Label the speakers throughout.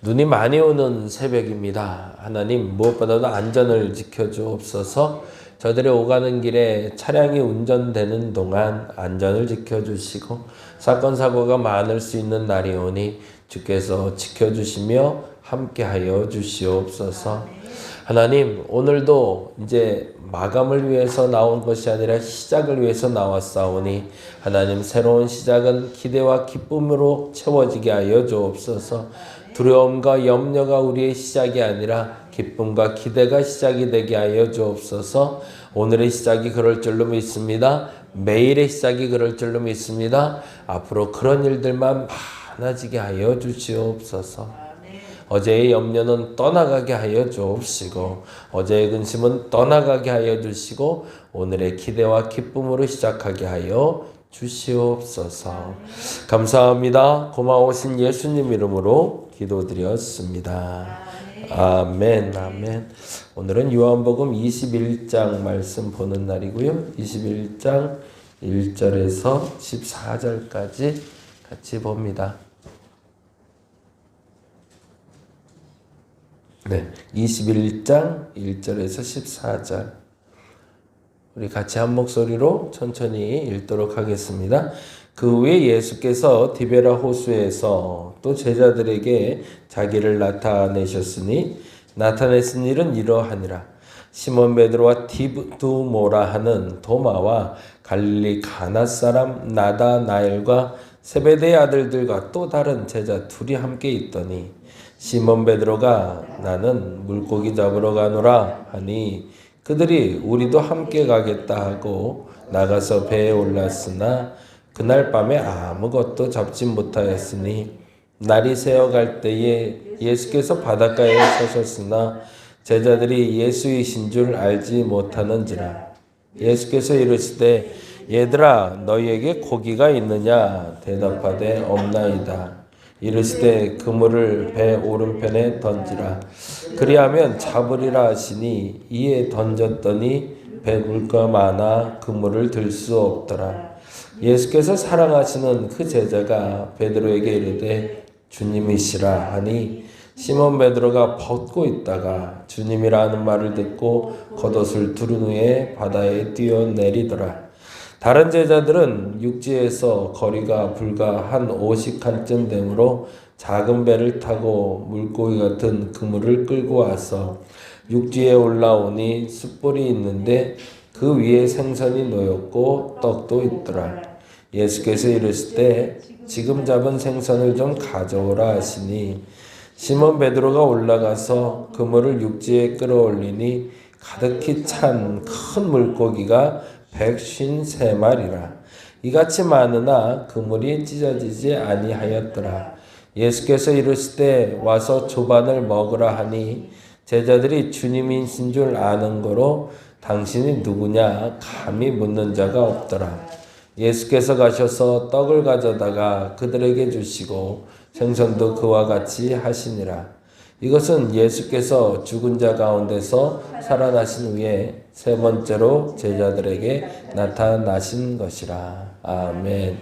Speaker 1: 눈이 많이 오는 새벽입니다. 하나님, 무엇보다도 안전을 지켜주옵소서. 저들의 오가는 길에 차량이 운전되는 동안 안전을 지켜주시고 사건 사고가 많을 수 있는 날이 오니 주께서 지켜주시며 함께하여 주시옵소서. 하나님, 오늘도 이제 마감을 위해서 나온 것이 아니라 시작을 위해서 나왔사오니 하나님, 새로운 시작은 기대와 기쁨으로 채워지게 하여 주옵소서. 두려움과 염려가 우리의 시작이 아니라 기쁨과 기대가 시작이 되게 하여 주옵소서. 오늘의 시작이 그럴 줄로 믿습니다. 매일의 시작이 그럴 줄로 믿습니다. 앞으로 그런 일들만 많아지게 하여 주시옵소서. 어제의 염려는 떠나가게 하여 주옵시고 어제의 근심은 떠나가게 하여 주시고 오늘의 기대와 기쁨으로 시작하게 하여 주시옵소서. 감사합니다. 고마우신 예수님 이름으로 기도드렸습니다. 아멘, 아멘. 오늘은 요한복음 21장 말씀 보는 날이고요. 21장 1절에서 14절까지 같이 봅니다. 네, 21장 1절에서 14절. 우리 같이 한 목소리로 천천히 읽도록 하겠습니다. 그 후에 예수께서 디베라 호수에서 또 제자들에게 자기를 나타내셨으니 나타내신 일은 이러하니라. 시몬 베드로와 디두모라 하는 도마와 갈릴리 가나 사람 나다나엘과 세베대의 아들들과 또 다른 제자 둘이 함께 있더니 시몬 베드로가 나는 물고기 잡으러 가노라 하니 그들이 우리도 함께 가겠다 하고 나가서 배에 올랐으나 그날 밤에 아무것도 잡지 못하였으니 날이 새어갈 때에 예수께서 바닷가에 서셨으나 제자들이 예수이신 줄 알지 못하는지라. 예수께서 이르시되 얘들아 너희에게 고기가 있느냐 대답하되 없나이다. 이르시되 그물을 배 오른편에 던지라. 그리하면 잡으리라 하시니 이에 던졌더니 배 물가 많아 그물을 들 수 없더라. 예수께서 사랑하시는 그 제자가 베드로에게 이르되 주님이시라 하니 시몬 베드로가 벗고 있다가 주님이라는 말을 듣고 겉옷을 두른 후에 바다에 뛰어내리더라. 다른 제자들은 육지에서 거리가 불과 한 50칸쯤 되므로 작은 배를 타고 물고기 같은 그물을 끌고 와서 육지에 올라오니 숯불이 있는데 그 위에 생선이 놓였고 떡도 있더라. 예수께서 이르시되 지금 잡은 생선을 좀 가져오라 하시니 시몬 베드로가 올라가서 그물을 육지에 끌어올리니 가득히 찬 큰 물고기가 153마리라. 이같이 많으나 그물이 찢어지지 아니하였더라. 예수께서 이르시되 와서 조반을 먹으라 하니 제자들이 주님이신 줄 아는 거로 당신이 누구냐 감히 묻는 자가 없더라. 예수께서 가셔서 떡을 가져다가 그들에게 주시고 생선도 그와 같이 하시니라. 이것은 예수께서 죽은 자 가운데서 살아나신 후에 세 번째로 제자들에게 나타나신 것이라. 아멘.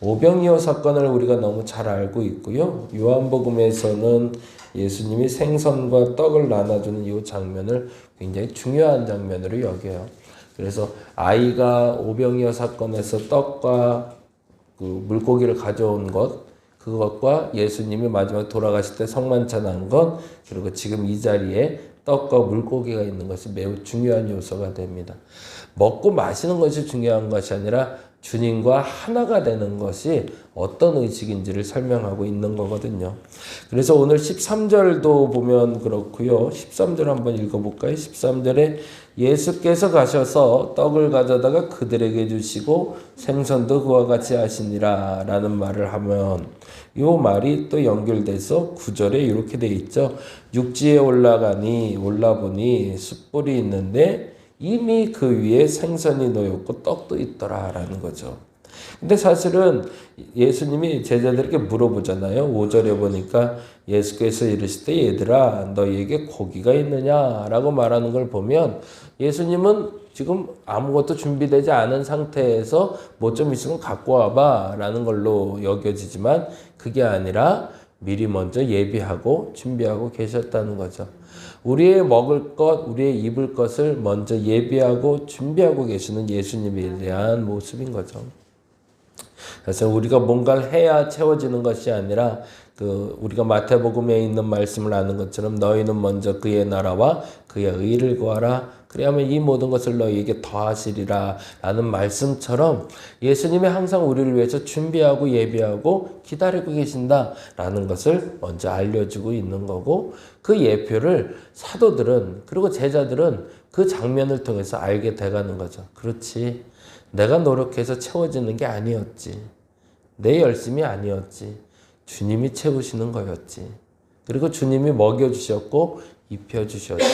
Speaker 1: 오병이어 사건을 우리가 너무 잘 알고 있고요. 요한복음에서는 예수님이 생선과 떡을 나눠주는 이 장면을 굉장히 중요한 장면으로 여겨요. 그래서 아이가 오병이어 사건에서 떡과 그 물고기를 가져온 것, 그것과 예수님이 마지막 돌아가실 때 성만찬한 것, 그리고 지금 이 자리에 떡과 물고기가 있는 것이 매우 중요한 요소가 됩니다. 먹고 마시는 것이 중요한 것이 아니라 주님과 하나가 되는 것이 어떤 의식인지를 설명하고 있는 거거든요. 그래서 오늘 13절도 보면 그렇고요. 13절 한번 읽어볼까요? 13절에 예수께서 가셔서 떡을 가져다가 그들에게 주시고 생선도 그와 같이 하시니라 라는 말을 하면 이 말이 또 연결돼서 9절에 이렇게 돼 있죠. 육지에 올라보니 숯불이 있는데 이미 그 위에 생선이 놓였고 떡도 있더라 라는 거죠. 근데 사실은 예수님이 제자들에게 물어보잖아요. 5절에 보니까 예수께서 이르시되 얘들아 너희에게 고기가 있느냐 라고 말하는 걸 보면 예수님은 지금 아무것도 준비되지 않은 상태에서 뭐 좀 있으면 갖고 와봐 라는 걸로 여겨지지만 그게 아니라 미리 먼저 예비하고 준비하고 계셨다는 거죠. 우리의 먹을 것, 우리의 입을 것을 먼저 예비하고 준비하고 계시는 예수님에 대한 모습인 거죠. 그래서 우리가 뭔가를 해야 채워지는 것이 아니라 우리가 마태복음에 있는 말씀을 아는 것처럼 너희는 먼저 그의 나라와 그의 의를 구하라. 그리하면 이 모든 것을 너희에게 더하시리라 라는 말씀처럼 예수님이 항상 우리를 위해서 준비하고 예비하고 기다리고 계신다라는 것을 먼저 알려주고 있는 거고, 그 예표를 사도들은 그리고 제자들은 그 장면을 통해서 알게 돼가는 거죠. 그렇지, 내가 노력해서 채워지는 게 아니었지, 내 열심이 아니었지, 주님이 채우시는 거였지. 그리고 주님이 먹여주셨고 입혀주셨지.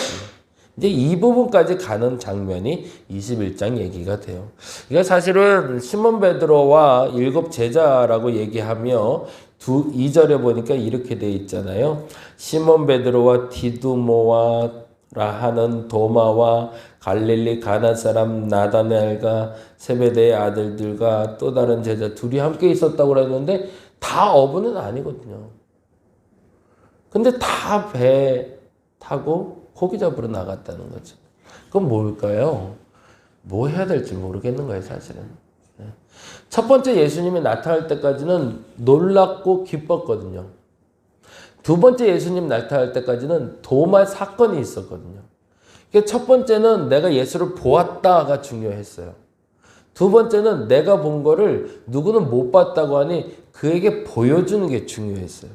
Speaker 1: 이제 이 부분까지 가는 장면이 21장 얘기가 돼요. 이게 사실은 시몬 베드로와 7 제자라고 얘기하며 2절에 보니까 이렇게 돼 있잖아요. 시몬 베드로와 디두모와 라하는 도마와 갈릴리 가나 사람 나다나엘과 세베대의 아들들과 또 다른 제자 둘이 함께 있었다고 그랬는데 다 어부는 아니거든요. 근데 다 배 타고 고기 잡으러 나갔다는 거죠. 그건 뭘까요? 뭐 해야 될지 모르겠는 거예요, 사실은. 첫 번째 예수님이 나타날 때까지는 놀랍고 기뻤거든요. 두 번째 예수님 나타날 때까지는 도마 사건이 있었거든요. 첫 번째는 내가 예수를 보았다가 중요했어요. 두 번째는 내가 본 거를 누구는 못 봤다고 하니 그에게 보여주는 게 중요했어요.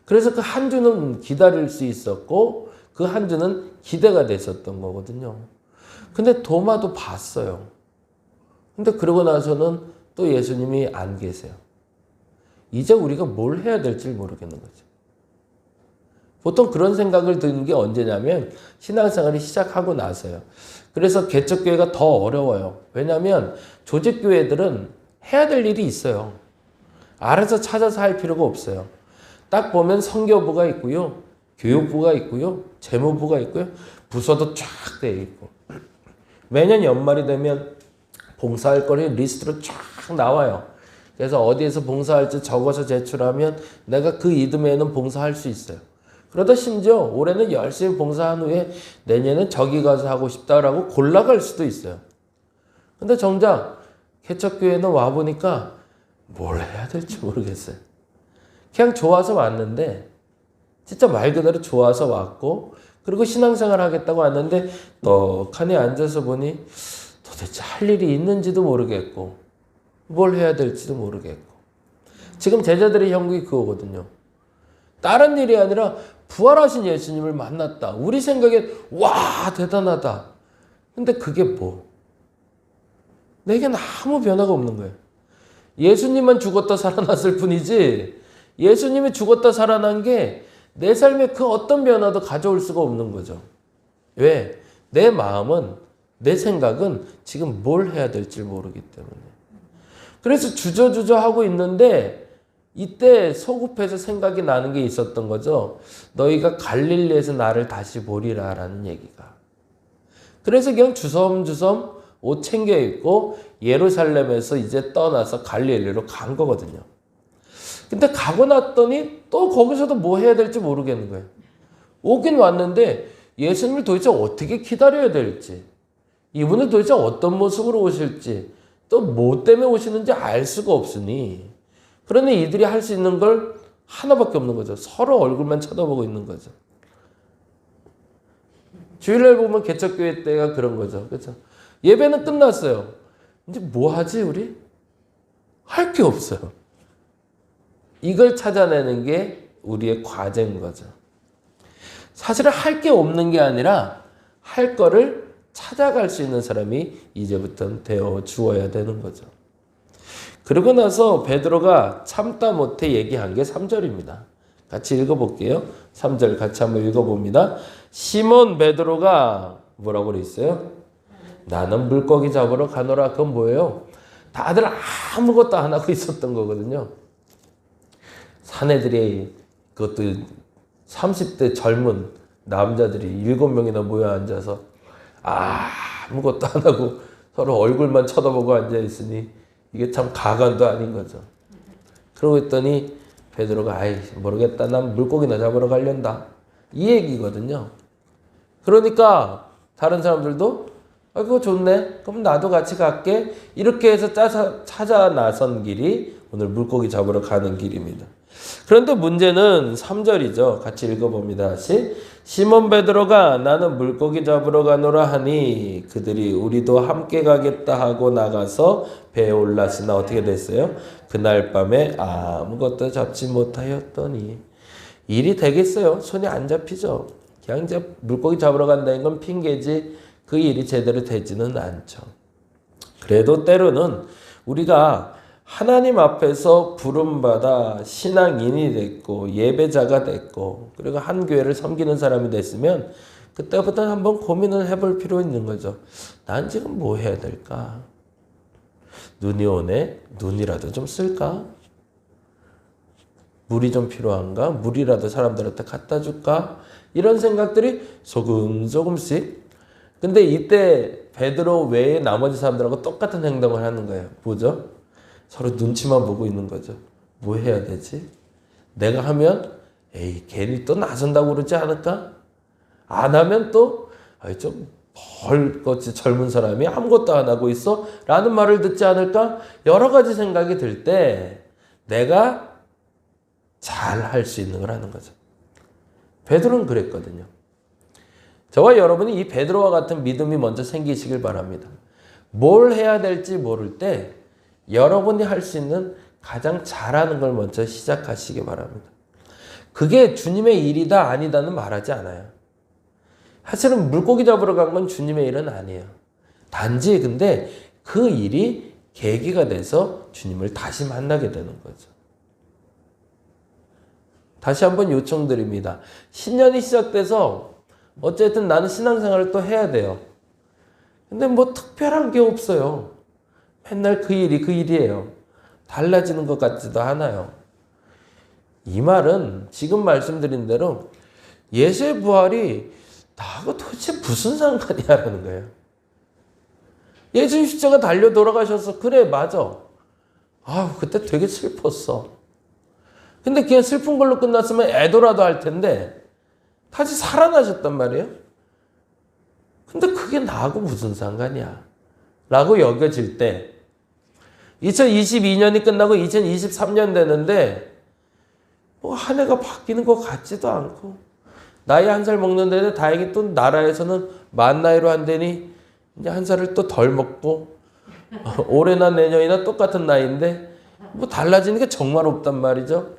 Speaker 1: 그래서 그 한 주는 기다릴 수 있었고 그 한 주는 기대가 됐었던 거거든요. 근데 도마도 봤어요. 근데 그러고 나서는 또 예수님이 안 계세요. 이제 우리가 뭘 해야 될지 모르겠는 거죠. 보통 그런 생각을 드는 게 언제냐면 신앙생활이 시작하고 나서요. 그래서 개척교회가 더 어려워요. 왜냐하면 조직교회들은 해야 될 일이 있어요. 알아서 찾아서 할 필요가 없어요. 딱 보면 선교부가 있고요. 교육부가 있고요. 재무부가 있고요. 부서도 쫙 되어 있고. 매년 연말이 되면 봉사할 거리 리스트로 쫙 나와요. 그래서 어디에서 봉사할지 적어서 제출하면 내가 그 이듬해에는 봉사할 수 있어요. 그러다 심지어 올해는 열심히 봉사한 후에 내년엔 저기 가서 하고 싶다라고 골라갈 수도 있어요. 근데 정작 개척교회는 와보니까 뭘 해야 될지 모르겠어요. 그냥 좋아서 왔는데 진짜 말 그대로 좋아서 왔고 그리고 신앙생활 하겠다고 왔는데 떡하니 앉아서 보니 도대체 할 일이 있는지도 모르겠고 뭘 해야 될지도 모르겠고 지금 제자들의 형국이 그거거든요. 다른 일이 아니라 부활하신 예수님을 만났다. 우리 생각에 와 대단하다. 근데 그게 뭐? 내겐 아무 변화가 없는 거예요. 예수님만 죽었다 살아났을 뿐이지 예수님이 죽었다 살아난 게 내 삶에 그 어떤 변화도 가져올 수가 없는 거죠. 왜? 내 마음은 내 생각은 지금 뭘 해야 될지 모르기 때문에. 그래서 주저주저 하고 있는데 이때 소급해서 생각이 나는 게 있었던 거죠. 너희가 갈릴리에서 나를 다시 보리라 라는 얘기가. 그래서 그냥 주섬주섬 옷 챙겨 입고 예루살렘에서 이제 떠나서 갈릴리로 간 거거든요. 근데 가고 났더니 또 거기서도 뭐 해야 될지 모르겠는 거예요. 오긴 왔는데 예수님을 도대체 어떻게 기다려야 될지, 이분은 도대체 어떤 모습으로 오실지, 또 뭐 때문에 오시는지 알 수가 없으니 그러니 이들이 할 수 있는 걸 하나밖에 없는 거죠. 서로 얼굴만 쳐다보고 있는 거죠. 주일날 보면 개척교회 때가 그런 거죠. 그렇죠? 예배는 끝났어요. 이제 뭐 하지 우리? 할 게 없어요. 이걸 찾아내는 게 우리의 과제인 거죠. 사실은 할 게 없는 게 아니라 할 거를 찾아갈 수 있는 사람이 이제부터는 되어 주어야 되는 거죠. 그러고 나서 베드로가 참다 못해 얘기한 게 3절입니다. 같이 읽어볼게요. 3절 같이 한번 읽어봅니다. 시몬 베드로가 뭐라고 그랬어요? 나는 물고기 잡으러 가노라. 그건 뭐예요? 다들 아무것도 안 하고 있었던 거거든요. 사내들이 그것도 30대 젊은 남자들이 7명이나 모여 앉아서 아무것도 안 하고 서로 얼굴만 쳐다보고 앉아 있으니 이게 참 가관도 아닌 거죠. 그러고 있더니 베드로가 아이 모르겠다. 난 물고기나 잡으러 가련다. 이 얘기거든요. 그러니까 다른 사람들도 아 그거 좋네. 그럼 나도 같이 갈게. 이렇게 해서 찾아 나선 길이 오늘 물고기 잡으러 가는 길입니다. 그런데 문제는 3절이죠. 같이 읽어봅니다. 다시. 시몬 베드로가 나는 물고기 잡으러 가노라 하니 그들이 우리도 함께 가겠다 하고 나가서 배에 올랐으나 어떻게 됐어요? 그날 밤에 아무것도 잡지 못하였더니 일이 되겠어요? 손이 안 잡히죠. 그냥 이제 물고기 잡으러 간다는 건 핑계지 그 일이 제대로 되지는 않죠. 그래도 때로는 우리가 하나님 앞에서 부름받아 신앙인이 됐고 예배자가 됐고 그리고 한 교회를 섬기는 사람이 됐으면 그때부터 한번 고민을 해볼 필요 있는 거죠. 난 지금 뭐 해야 될까? 눈이 오네? 눈이라도 좀 쓸까? 물이 좀 필요한가? 물이라도 사람들한테 갖다 줄까? 이런 생각들이 조금씩. 근데 이때 베드로 외에 나머지 사람들하고 똑같은 행동을 하는 거예요. 뭐죠? 서로 눈치만 보고 있는 거죠. 뭐 해야 되지? 내가 하면 에이 괜히 또 나선다고 그러지 않을까? 안 하면 또 좀 벌거지 젊은 사람이 아무것도 안 하고 있어? 라는 말을 듣지 않을까? 여러 가지 생각이 들 때 내가 잘 할 수 있는 걸 하는 거죠. 베드로는 그랬거든요. 저와 여러분이 이 베드로와 같은 믿음이 먼저 생기시길 바랍니다. 뭘 해야 될지 모를 때 여러분이 할 수 있는 가장 잘하는 걸 먼저 시작하시기 바랍니다. 그게 주님의 일이다 아니다는 말하지 않아요. 사실은 물고기 잡으러 간 건 주님의 일은 아니에요. 단지 근데 그 일이 계기가 돼서 주님을 다시 만나게 되는 거죠. 다시 한번 요청드립니다. 신년이 시작돼서 어쨌든 나는 신앙생활을 또 해야 돼요. 근데 뭐 특별한 게 없어요. 맨날 그 일이에요. 달라지는 것 같지도 않아요. 이 말은 지금 말씀드린 대로 예수의 부활이 나하고 도대체 무슨 상관이야라는 거예요. 예수 십자가 달려 돌아가셔서 그래 맞아. 그때 되게 슬펐어. 근데 그냥 슬픈 걸로 끝났으면 애도라도 할 텐데 다시 살아나셨단 말이에요. 근데 그게 나하고 무슨 상관이야 라고 여겨질 때 2022년이 끝나고 2023년 되는데 뭐 한 해가 바뀌는 것 같지도 않고 나이 한 살 먹는데 다행히 또 나라에서는 만 나이로 한다니 이제 한 살을 또 덜 먹고 올해나 내년이나 똑같은 나이인데 뭐 달라지는 게 정말 없단 말이죠.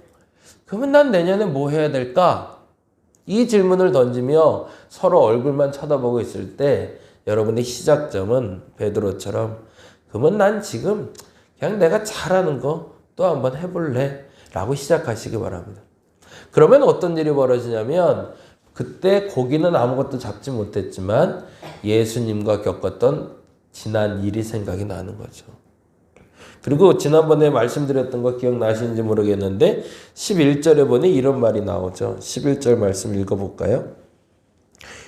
Speaker 1: 그러면 난 내년에 뭐 해야 될까? 이 질문을 던지며 서로 얼굴만 쳐다보고 있을 때 여러분의 시작점은 베드로처럼 그러면 난 지금 그냥 내가 잘하는 거 또 한번 해볼래 라고 시작하시기 바랍니다. 그러면 어떤 일이 벌어지냐면 그때 고기는 아무것도 잡지 못했지만 예수님과 겪었던 지난 일이 생각이 나는 거죠. 그리고 지난번에 말씀드렸던 거 기억나시는지 모르겠는데 11절에 보니 이런 말이 나오죠. 11절 말씀 읽어볼까요?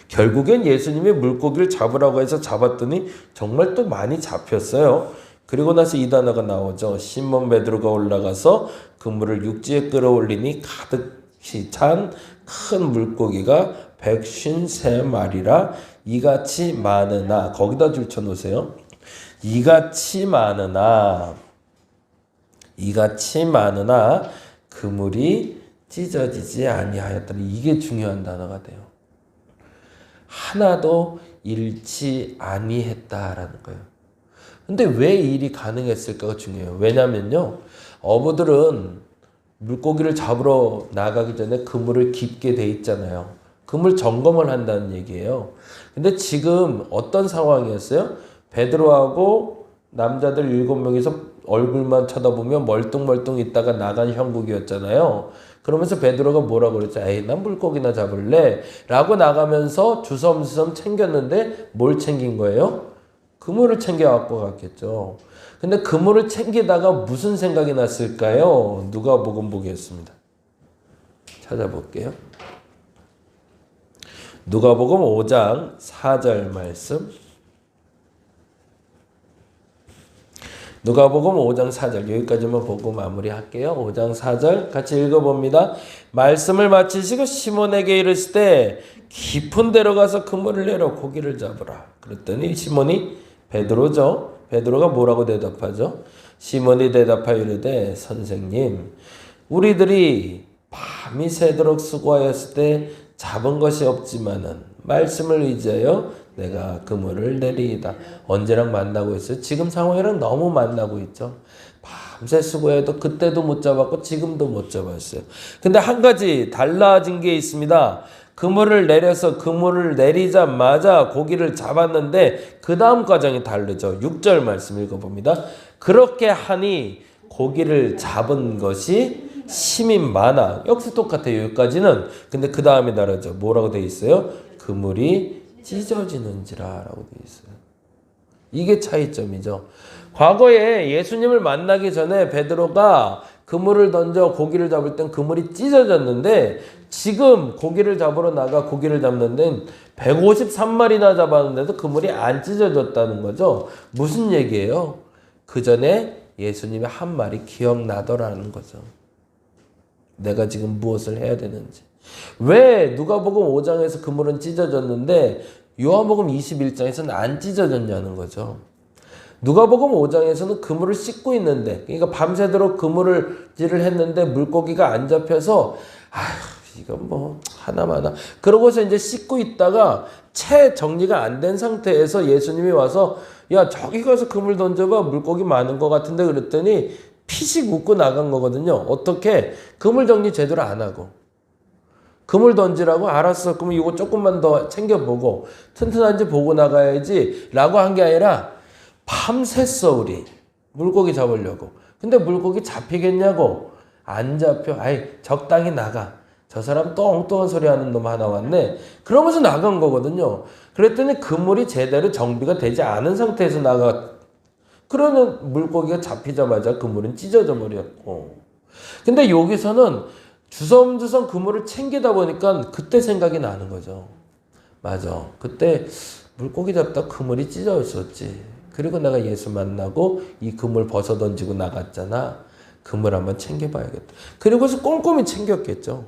Speaker 1: 결국엔 예수님이 물고기를 잡으라고 해서 잡았더니 정말 또 많이 잡혔어요. 그리고 나서 이 단어가 나오죠. 시몬 베드로가 올라가서 그물을 육지에 끌어올리니 가득히 찬 큰 물고기가 153마리라 이같이 많으나 거기다 줄쳐 놓으세요. 이같이 많으나 그물이 찢어지지 아니하였더니 이게 중요한 단어가 돼요. 하나도 잃지 아니했다라는 거예요. 근데 왜 이 일이 가능했을까가 중요해요. 왜냐면요. 어부들은 물고기를 잡으러 나가기 전에 그물을 깊게 돼 있잖아요. 그물 점검을 한다는 얘기예요. 근데 지금 어떤 상황이었어요? 베드로하고 남자들 7명이서 얼굴만 쳐다보며 멀뚱멀뚱 있다가 나간 형국이었잖아요. 그러면서 베드로가 뭐라고 그랬죠? 에이, 난 물고기나 잡을래? 라고 나가면서 주섬주섬 챙겼는데 뭘 챙긴 거예요? 그물을 챙겨갖고 갔겠죠. 근데 그물을 챙기다가 무슨 생각이 났을까요? 누가복음 보겠습니다. 찾아볼게요. 누가복음 5장 4절 말씀. 누가복음 5장 4절 여기까지만 보고 마무리할게요. 5장 4절 같이 읽어봅니다. 말씀을 마치시고 시몬에게 이르시되 깊은 데로 가서 그물을 내려 고기를 잡으라. 그랬더니 시몬이 베드로죠. 베드로가 뭐라고 대답하죠? 시몬이 대답하여 이르되 선생님 우리들이 밤이 새도록 수고하였을 때 잡은 것이 없지만은 말씀을 의지하여 내가 그물을 내리이다. 언제랑 만나고 있어요? 지금 상황이랑 너무 만나고 있죠. 밤새 수고해도 그때도 못 잡았고 지금도 못 잡았어요. 근데 한 가지 달라진 게 있습니다. 그물을 내려서 그물을 내리자마자 고기를 잡았는데 그 다음 과정이 다르죠. 6절 말씀 읽어봅니다. 그렇게 하니 고기를 잡은 것이 심이 많아. 역시 똑같아요. 여기까지는. 근데 그 다음이 다르죠. 뭐라고 돼 있어요? 그물이 찢어지는지라 라고 돼 있어요. 이게 차이점이죠. 과거에 예수님을 만나기 전에 베드로가 그물을 던져 고기를 잡을 땐 그물이 찢어졌는데 지금 고기를 잡으러 나가 고기를 잡는 데는 153마리나 잡았는데도 그물이 안 찢어졌다는 거죠. 무슨 얘기예요? 그 전에 예수님의 한 말이 기억나더라는 거죠. 내가 지금 무엇을 해야 되는지. 왜 누가복음 5장에서 그물은 찢어졌는데 요한복음 21장에서는 안 찢어졌냐는 거죠. 누가복음 5장에서는 그물을 씻고 있는데, 그러니까 밤새도록 그물질을 했는데 물고기가 안 잡혀서 아휴 이건 뭐 하나마나 그러고서 이제 씻고 있다가 채 정리가 안 된 상태에서 예수님이 와서 야 저기 가서 그물 던져봐 물고기 많은 것 같은데 그랬더니 피식 웃고 나간 거거든요. 어떻게? 그물 정리 제대로 안 하고 그물 던지라고 알았어. 그럼 이거 조금만 더 챙겨보고 튼튼한지 보고 나가야지 라고 한 게 아니라 밤샜어 우리 물고기 잡으려고. 근데 물고기 잡히겠냐고. 안 잡혀. 아이 적당히 나가. 저 사람 또 엉뚱한 소리 하는 놈 하나 왔네. 그러면서 나간 거거든요. 그랬더니 그물이 제대로 정비가 되지 않은 상태에서 나가. 그러는 물고기가 잡히자마자 그물은 찢어져 버렸고. 근데 여기서는 주섬주섬 그물을 챙기다 보니까 그때 생각이 나는 거죠. 맞아. 그때 물고기 잡다 그물이 찢어 있었지. 그리고 내가 예수 만나고 이 그물 벗어 던지고 나갔잖아. 그물 한번 챙겨봐야겠다. 그리고서 꼼꼼히 챙겼겠죠.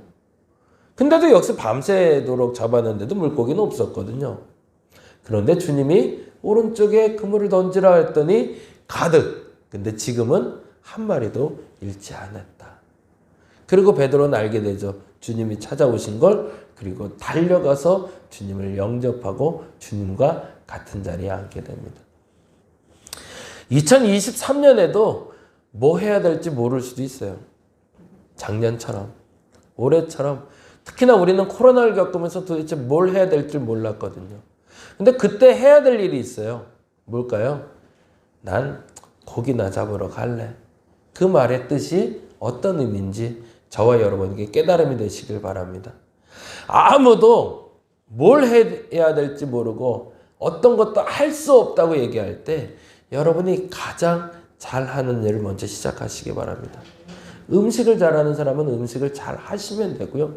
Speaker 1: 근데도 역시 밤새도록 잡았는데도 물고기는 없었거든요. 그런데 주님이 오른쪽에 그물을 던지라 했더니 가득. 근데 지금은 한 마리도 잃지 않았다. 그리고 베드로는 알게 되죠. 주님이 찾아오신 걸. 그리고 달려가서 주님을 영접하고 주님과 같은 자리에 앉게 됩니다. 2023년에도 뭐 해야 될지 모를 수도 있어요. 작년처럼, 올해처럼. 특히나 우리는 코로나를 겪으면서 도대체 뭘 해야 될지 몰랐거든요. 근데 그때 해야 될 일이 있어요. 뭘까요? 난 고기나 잡으러 갈래. 그 말의 뜻이 어떤 의미인지 저와 여러분에게 깨달음이 되시길 바랍니다. 아무도 뭘 해야 될지 모르고 어떤 것도 할 수 없다고 얘기할 때 여러분이 가장 잘하는 일을 먼저 시작하시기 바랍니다. 음식을 잘하는 사람은 음식을 잘 하시면 되고요.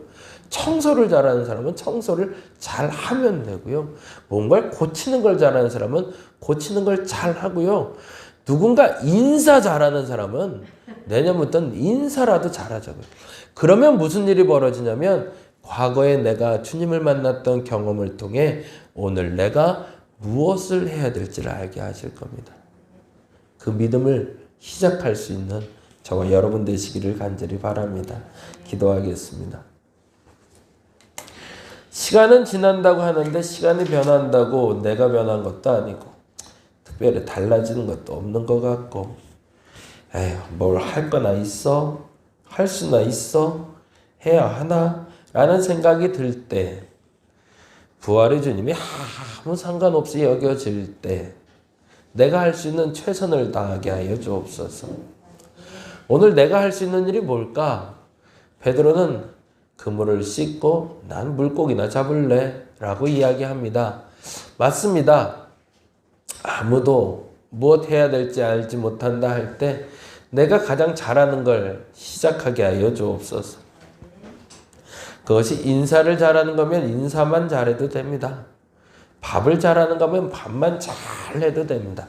Speaker 1: 청소를 잘하는 사람은 청소를 잘 하면 되고요. 뭔가를 고치는 걸 잘하는 사람은 고치는 걸 잘 하고요. 누군가 인사 잘하는 사람은 내년부터는 인사라도 잘하자고요. 그러면 무슨 일이 벌어지냐면 과거에 내가 주님을 만났던 경험을 통해 오늘 내가 무엇을 해야 될지를 알게 하실 겁니다. 그 믿음을 시작할 수 있는 저와 여러분 되시기를 간절히 바랍니다. 기도하겠습니다. 시간은 지난다고 하는데 시간이 변한다고 내가 변한 것도 아니고 특별히 달라지는 것도 없는 것 같고 에휴 뭘 할 거나 있어? 할 수나 있어? 해야 하나? 라는 생각이 들 때 부활의 주님이 아무 상관없이 여겨질 때 내가 할 수 있는 최선을 다하게 하여 주옵소서. 오늘 내가 할 수 있는 일이 뭘까? 베드로는 그물을 씻고 난 물고기나 잡을래 라고 이야기합니다. 맞습니다. 아무도 무엇 해야 될지 알지 못한다 할 때 내가 가장 잘하는 걸 시작하게 하여 주옵소서. 그것이 인사를 잘하는 거면 인사만 잘해도 됩니다. 밥을 잘하는 거면 밥만 잘해도 됩니다.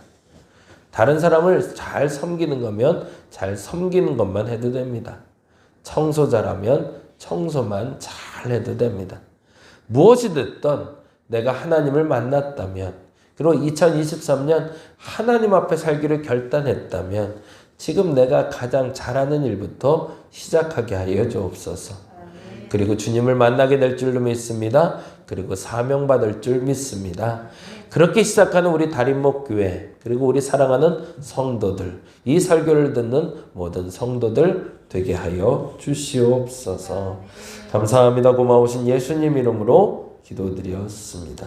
Speaker 1: 다른 사람을 잘 섬기는 거면 잘 섬기는 것만 해도 됩니다. 청소자라면 청소만 잘 해도 됩니다. 무엇이 됐든 내가 하나님을 만났다면, 그리고 2023년 하나님 앞에 살기를 결단했다면 지금 내가 가장 잘하는 일부터 시작하게 하여 주옵소서. 그리고 주님을 만나게 될 줄로 믿습니다. 그리고 사명받을 줄 믿습니다. 그렇게 시작하는 우리 다림목교회, 그리고 우리 사랑하는 성도들, 이 설교를 듣는 모든 성도들 되게 하여 주시옵소서. 감사합니다. 고마우신 예수님 이름으로 기도드렸습니다.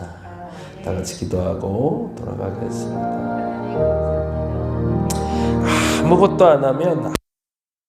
Speaker 1: 다 같이 기도하고 돌아가겠습니다. 아무것도 안 하면